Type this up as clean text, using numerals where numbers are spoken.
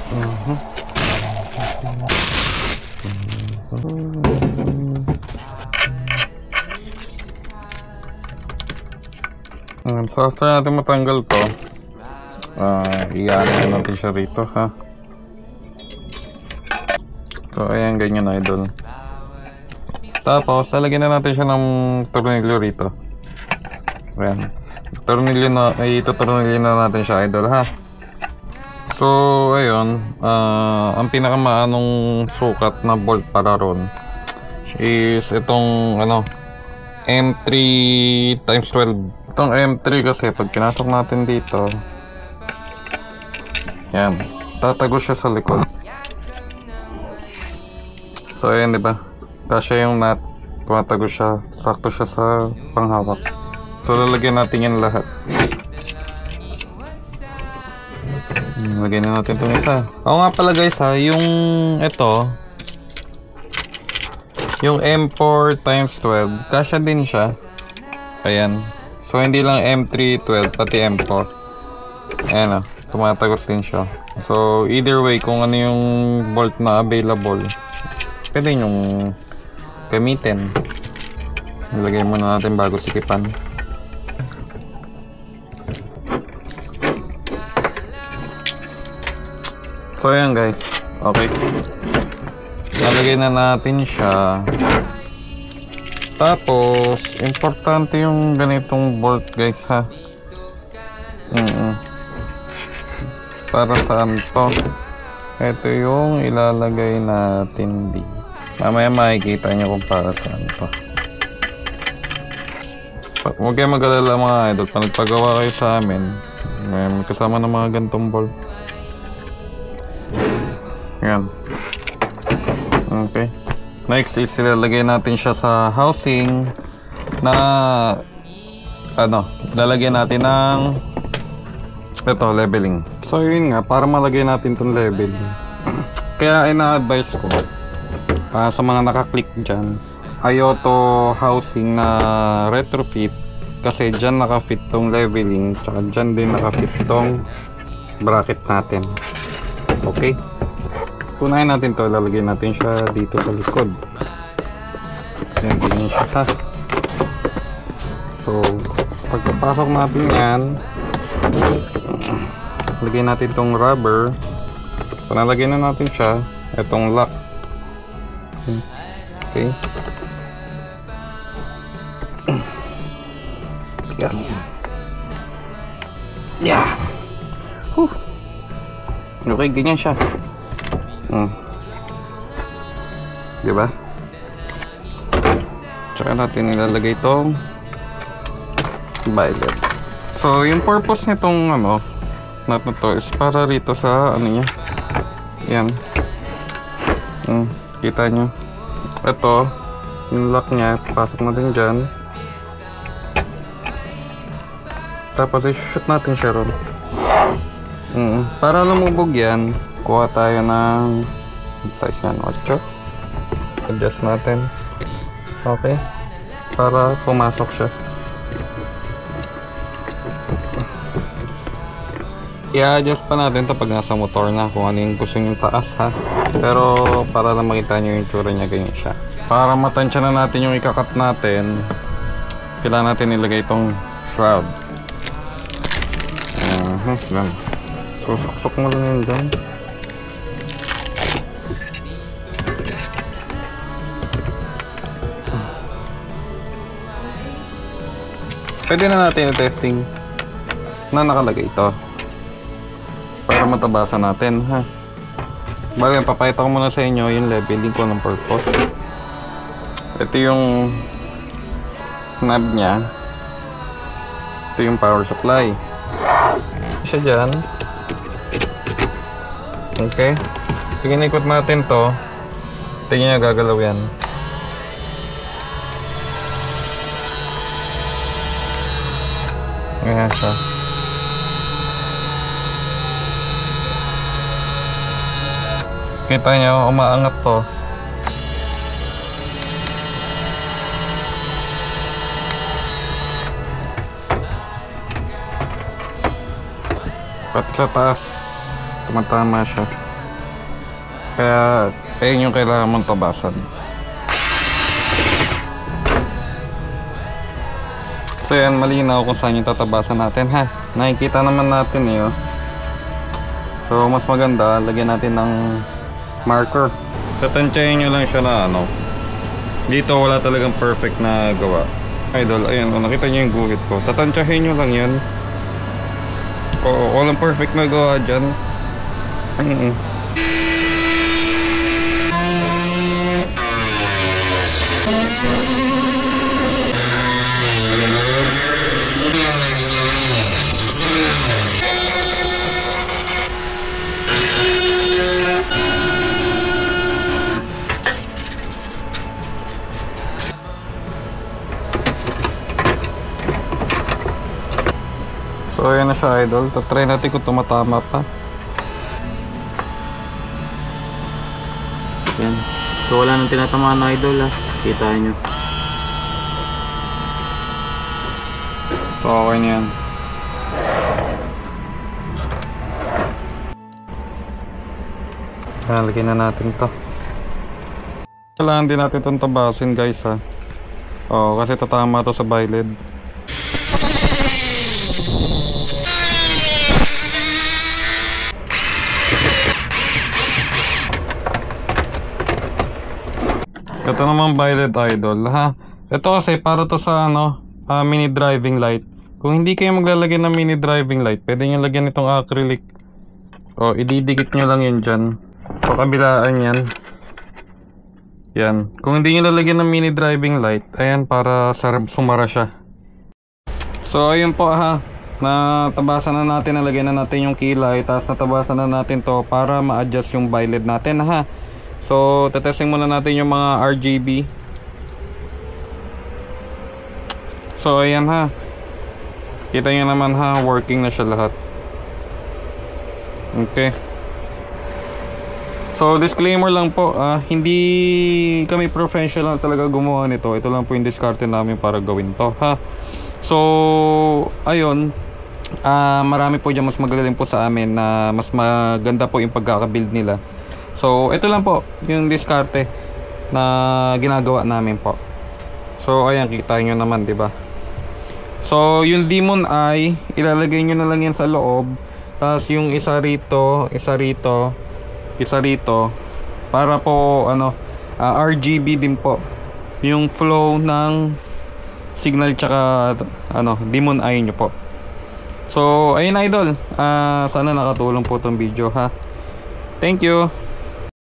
So after natin matanggal to, iyanin natin siya rito, ha. So ayan, ganyan idol. Tapos lalagyan na natin siya ng tornilyo rito. Ayan, tornilyo na, itutornilyo na natin siya idol, ha. So ayun, ang pinakamaanong sukat na bolt para ron is itong M3 x 12. Itong M3 kasi pag pinasok natin dito, yan, tatago siya sa likod. So ayan, diba? Kasya yung nut, tumatago siya, sakto siya sa panghawak. So lalagyan natin yan lahat. Lagyan na natin itong isa. Oo nga pala guys, ha, yung yung M4 x 12, kasya din siya. Ayan. So hindi lang M312, pati M4. Ayan, tumatagos din siya. So either way, kung ano yung bolt na available, pwede yung gamitin. Ilagay muna natin bago sikipan. So ayan guys, okay. Lalagay na natin siya. Tapos importante yung ganitong bolt guys, ha. Para saan to? Ito yung ilalagay natin di. Mamaya makikita nyo kung para saan to. Huwag kayo mag-alala mga idol, pag nagpagawa kayo sa amin, may kasama ng mga gantong bolt. Yan. Okay. Next is ilalagay natin siya sa housing na lalagyan natin ng leveling. So yun nga, para malagay natin tong leveling. Kaya ina-advise ko sa mga nakaklik dyan, Ayoto housing na retrofit, kasi dyan nakafit tong leveling, tsaka dyan din nakafit tong bracket natin. Okay, punahin natin to, lalagay natin siya dito sa likod. Yan, ganyan siya, ha. So pagpapasok natin yan, lagay natin tong rubber. Panalagay na natin siya, itong lock. Okay. Yes. Yeah. Okay, ganyan siya. Diba? Tsaka natin ilalagay itong violet. So yung purpose nitong nut na to is para rito sa niya. Yan. Kita nyo. Ito yung lock niya, pasok natin dyan. Tapos i-shoot natin siya ron. Para lumubog yan, kuha tayo ng size yan, 8. Adjust natin. Okay, para pumasok siya. I-adjust pa natin ito pag nasa motor na, kung ano yung gusto nyo taas, ha. Pero para lang makita nyo yung tsura niya, ganyan siya. Para matansya na natin yung ikakat natin, kailangan natin ilagay itong shroud. Yan. Susok mo lang yun dyan. Pwede na natin i-testing na nakalagay ito para matabasan natin, ha. Bagay, papakita ko muna sa inyo yung leveling ko ng purpose. Ito yung knob nya. Ito yung power supply. Siya dyan. Okay. Pag inikot natin to, tingin nyo gagalaw yan. Ayan siya. Kita nyo, umaangat to. Pati sa taas, tumatama siya. Kaya, ayun yung kailangan mong tabasan. So yan, malinaw kung saan yung tatabasan natin ha. Nakikita naman natin eh oh. So mas maganda, lagyan natin ng marker. Tatansyahin nyo lang siya na ano. Dito wala talagang perfect na gawa. Idol, ayan oh, nakita nyo yung guhit ko. Tatansyahin nyo lang yan. Oo, walang perfect na gawa dyan. So ayan na siya idol, tatry natin kung tumatama pa. Yan. So wala nang tinatamaan na idol ha. Kita nyo. So okay na yan. Lagyan na natin to. Kailangan din natin itong tabasin guys ha. Oo, kasi tatama to sa eyelid. Ito naman violet idol ha. Ito kasi para to sa ano, mini driving light. Kung hindi kayo maglalagay ng mini driving light, pwede nyo lagyan itong acrylic. O ididikit nyo lang yun dyan. Pakabilaan yan. Yan. Kung hindi nyo lalagyan ng mini driving light, ayan para sumara siya. So ayun po ha. Natabasan na natin, nalagyan na natin yung kilay. Tapos natabasan na natin to para ma-adjust yung violet natin ha. So, tetesting muna natin yung mga RGB. So, ayan ha. Kita nyo naman ha, working na siya lahat. Okay. So, disclaimer lang po, hindi kami professional talaga gumawa nito. Ito lang po yung diskarte namin para gawin to ha. So, ayun. Marami po dyan mas magagaling po sa amin na mas maganda po yung pagkakabuild nila. So, ito lang po yung diskarte na ginagawa namin po. So, ayan, kita nyo naman, di ba? So, yung demon eye, ilalagay nyo na lang yan sa loob. Tapos, yung isa rito, isa rito, isa rito. Para po, ano, RGB din po. Yung flow ng signal tsaka, ano, demon eye nyo po. So, ayun idol. Sana nakatulong po tong video, ha. Thank you.